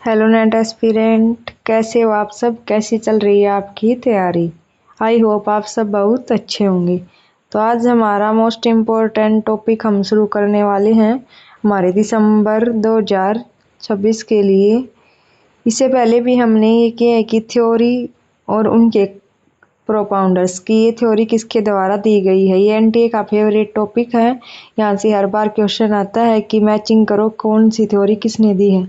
Hello net aspirant, कैसे हो आप सब? कैसी चल रही है आपकी तैयारी? आई होप आप सब बहुत अच्छे होंगे। तो आज हमारा मोस्ट इम्पोर्टेंट टॉपिक हम शुरू करने वाले हैं हमारे दिसंबर 2026 के लिए। इससे पहले भी हमने ये किया है कि थ्योरी और उनके प्रोपाउंडर्स की ये थ्योरी किसके द्वारा दी गई है। ये एनटीए का फेवरेट टॉपिक है। यहाँ से हर बार क्वेश्चन आता है कि मैचिंग करो कौन सी थ्योरी किसने दी है।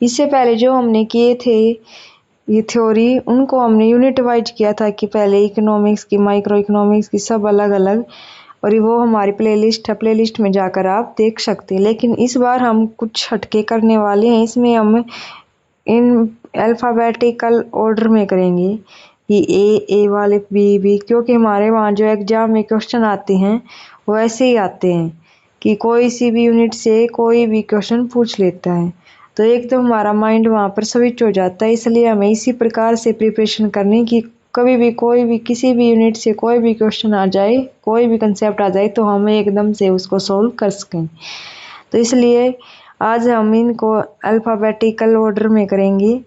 इससे पहले जो हमने किए थे ये थ्योरी, उनको हमने यूनिट वाइज किया था कि पहले इकोनॉमिक्स की, माइक्रो इकोनॉमिक्स की, सब अलग अलग। और वो हमारी प्लेलिस्ट है, प्लेलिस्ट में जाकर आप देख सकते हैं। लेकिन इस बार हम कुछ हटके करने वाले हैं। इसमें हम इन अल्फ़ाबेटिकल ऑर्डर में करेंगे। ये ए वाले बी, क्योंकि हमारे वहाँ जो एग्जाम में क्वेश्चन आते हैं वो ऐसे ही आते हैं कि कोई सी भी यूनिट से कोई भी क्वेश्चन पूछ लेता है, तो एकदम हमारा माइंड वहाँ पर स्विच हो जाता है। इसलिए हमें इसी प्रकार से प्रिपरेशन करनी कि कभी भी कोई भी किसी भी यूनिट से कोई भी क्वेश्चन आ जाए, कोई भी कंसेप्ट आ जाए, तो हम एकदम से उसको सोल्व कर सकें। तो इसलिए आज हम इनको अल्फ़ाबेटिकल ऑर्डर में करेंगे।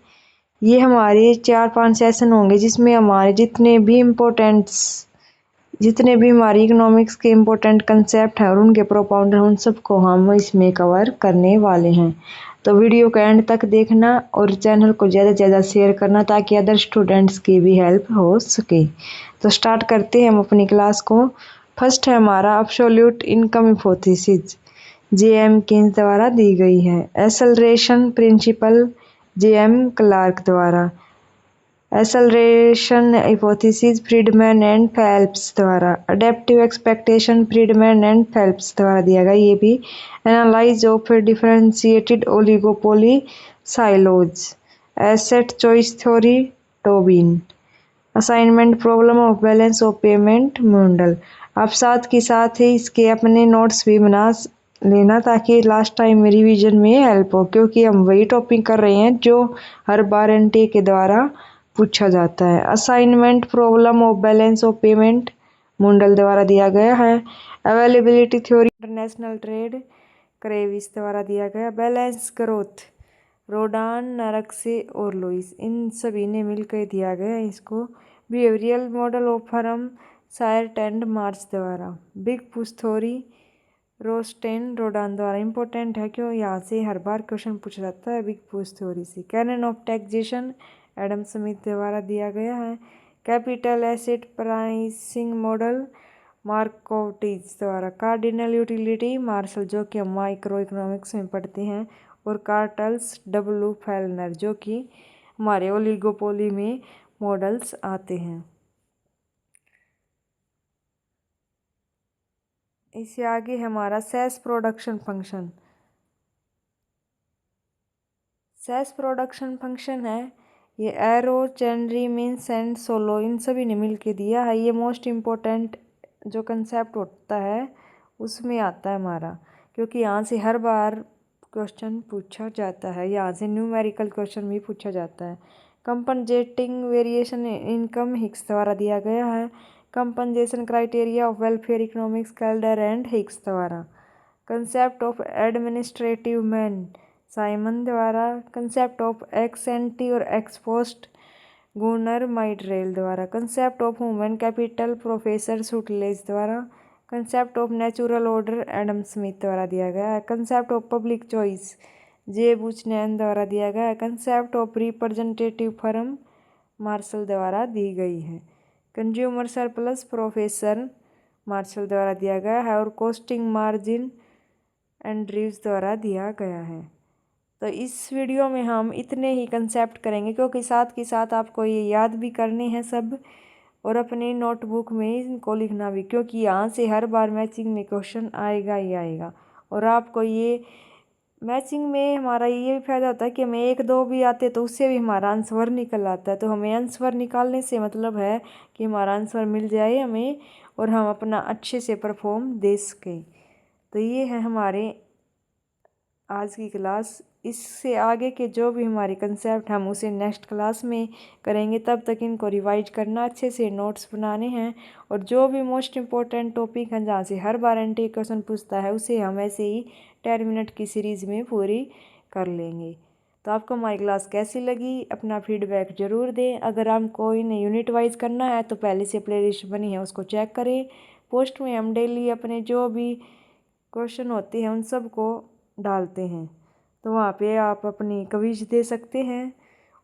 ये हमारे 4-5 सेशन होंगे जिसमें हमारे जितने भी हमारी इकोनॉमिक्स के इम्पोर्टेंट कंसेप्ट हैं और उनके प्रोपाउंडर, उन सबको हम इसमें कवर करने वाले हैं। तो वीडियो को एंड तक देखना और चैनल को ज़्यादा से ज़्यादा शेयर करना ताकि अदर स्टूडेंट्स की भी हेल्प हो सके। तो स्टार्ट करते हैं हम अपनी क्लास को। फर्स्ट है हमारा absolute income hypothesis, J M Keynes द्वारा दी गई है। एक्सेलरेशन प्रिंसिपल, जेएम क्लार्क द्वारा। Acceleration hypothesis Friedman and Phelps द्वारा। Adaptive expectation Friedman and Phelps द्वारा दिया गया। ये भी analyse of differentiated oligopoly Sylos. Asset choice theory Tobin. Assignment problem of balance of payment Mundell. आप साथ के साथ ही इसके अपने नोट्स भी बना लेना ताकि लास्ट टाइम में रिवीजन में हेल्प हो, क्योंकि हम वही टॉपिक कर रहे हैं जो हर बार एनटीए के द्वारा पूछा जाता है। Assignment problem of balance of payment Mundal द्वारा दिया गया है। Availability theory international trade crevice द्वारा दिया गया। बैलेंस ग्रोथ रोडान, नरक्से और लुइस, इन सभी ने मिलकर दिया गया इसको। Behavioural model of firm Cyert and March द्वारा। Big push theory Rosenstein Rodan द्वारा। इंपॉर्टेंट है क्यों यहाँ से हर बार क्वेश्चन पूछा जाता है बिग पुश थ्योरी से। Canon of taxation Adam Smith द्वारा दिया गया है। कैपिटल एसेट प्राइसिंग मॉडल मार्कोविट्ज द्वारा। कार्डिनल यूटिलिटी मार्शल, जो कि हम माइक्रो इकोनॉमिक्स में पढ़ते हैं, और कार्टल्स डब्ल्यू फेलनर, जो कि हमारे ओलिगोपोली में मॉडल्स आते हैं। इससे आगे हमारा CES production function. CES production function है ये Arrow, Chenery, Minhas and Solow, इन सभी ने मिल के दिया है। ये मोस्ट इम्पोर्टेंट जो कंसेप्ट होता है उसमें आता है हमारा, क्योंकि यहाँ से हर बार क्वेश्चन पूछा जाता है। यहाँ से न्यूमेरिकल क्वेश्चन भी पूछा जाता है। कंपनजेटिंग वेरिएशन इनकम हिक्स द्वारा दिया गया है। Compensation criteria of welfare economics Kaldor and Hicks द्वारा। Concept of administrative man Simon द्वारा। कंसेप्ट ऑफ एक्स एंटी और एक्स पोस्ट गूनर माइड्रेल द्वारा। Concept of human capital professor सुटलेज द्वारा। Concept of natural order Adam Smith द्वारा दिया गया है। Concept of public choice J Buchanan द्वारा दिया गया है। Concept of representative firm Marshall द्वारा दी गई है। कंज्यूमर सरप्लस प्रोफेसर मार्शल द्वारा दिया गया है। और कॉस्टिंग मार्जिन एंड्रीव्स द्वारा दिया गया है। तो इस वीडियो में हम इतने ही कंसेप्ट करेंगे, क्योंकि साथ के साथ आपको ये याद भी करने हैं सब, और अपने नोटबुक में इनको लिखना भी, क्योंकि यहाँ से हर बार मैचिंग में क्वेश्चन आएगा ही आएगा। और आपको ये मैचिंग में हमारा ये फ़ायदा होता है कि हमें 1-2 भी आते तो उससे भी हमारा आंसर निकल आता है। तो हमें आंसर निकालने से मतलब है कि हमारा आंसर मिल जाए हमें और हम अपना अच्छे से परफॉर्म दे सकें। तो ये है हमारे आज की क्लास। इससे आगे के जो भी हमारे कंसेप्ट हम उसे नेक्स्ट क्लास में करेंगे। तब तक इनको रिवाइज करना, अच्छे से नोट्स बनाने हैं, और जो भी मोस्ट इम्पोर्टेंट टॉपिक हैं जहाँ से हर बार एनटीए क्वेश्चन पूछता है उसे हम ऐसे ही 10 मिनट की सीरीज़ में पूरी कर लेंगे। तो आपको हमारी क्लास कैसी लगी, अपना फीडबैक ज़रूर दें। अगर हमको इन्हें यूनिट वाइज करना है तो पहले से प्लेलिस्ट बनी है उसको चेक करें। पोस्ट में हम डेली अपने जो भी क्वेश्चन होते हैं उन सब को डालते हैं, तो वहाँ पे आप अपनी क्विज दे सकते हैं।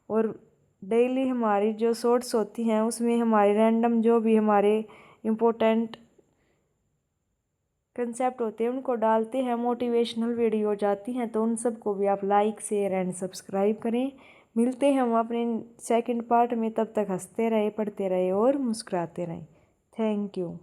और डेली हमारी जो शॉर्ट्स होती हैं उसमें हमारे रैंडम जो भी हमारे इम्पोर्टेंट कंसेप्ट होते हैं उनको डालते हैं, मोटिवेशनल वीडियो जाती हैं, तो उन सब को भी आप लाइक शेयर एंड सब्सक्राइब करें। मिलते हैं हम अपने सेकंड पार्ट में, तब तक हंसते रहे, पढ़ते रहे और मुस्कुराते रहें। Thank you.